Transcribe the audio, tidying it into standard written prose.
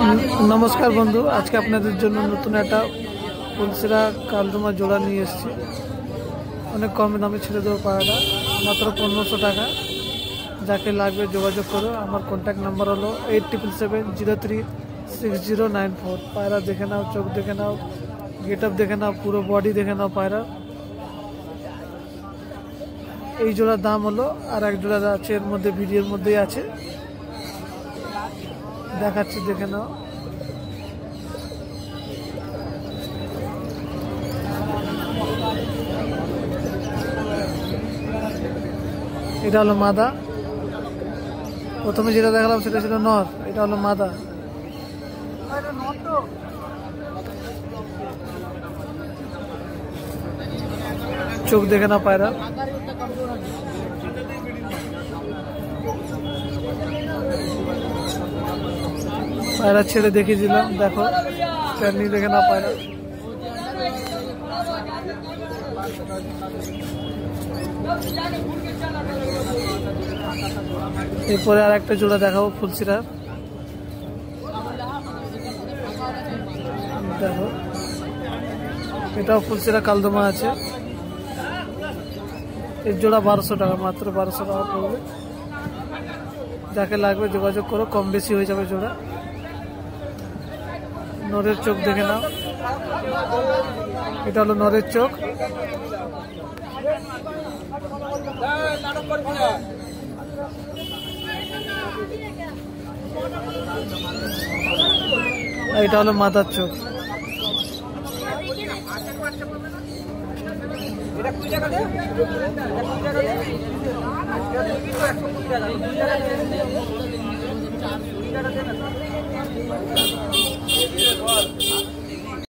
नमस्कार बंधु आज के अपन नतून एक फुलसिरा कालदमा जोड़ा नहीं अनेक कम दामे छेड़े देव पायरा मात्र 1500 टाका जाके लागबे जोगाजोग करो। हमार कन्टैक्ट नम्बर हलो 8777036094। पायरा देखे नाओ, चोख देखे नाओ, गेटअप देखे नाओ, पुरो बडी देखे नाओ पायरा। এই জোড়ার দাম হলো আর এক জোড়া আছে এর মধ্যে ভিডিওর মধ্যেই আছে দেখাচ্ছি দেখে নাও। এটা হলো মাদা, প্রথমে যেটা দেখালাম সেটা ছিল নর, এটা হলো মাদা। চোখ দেখে না পায়রা, পায়রা ছেড়ে দেখিয়ে দিলাম, দেখো চাটনি দেখে না পায়রা। এরপরে আর একটা জোড়া দেখাবো ফুলসিরার, দেখো এটাও ফুলসিরা কালদমা আছে। এর জোড়া 1200 টাকা, মাত্র 1200 টাকা পড়বে। যাকে লাগবে যোগাযোগ করো, কম বেশি হয়ে যাবে জোড়া। নরের চোখ দেখে নাও, এটা হলো নরের চোখ। এটা হলো মাদার চোখ। এটা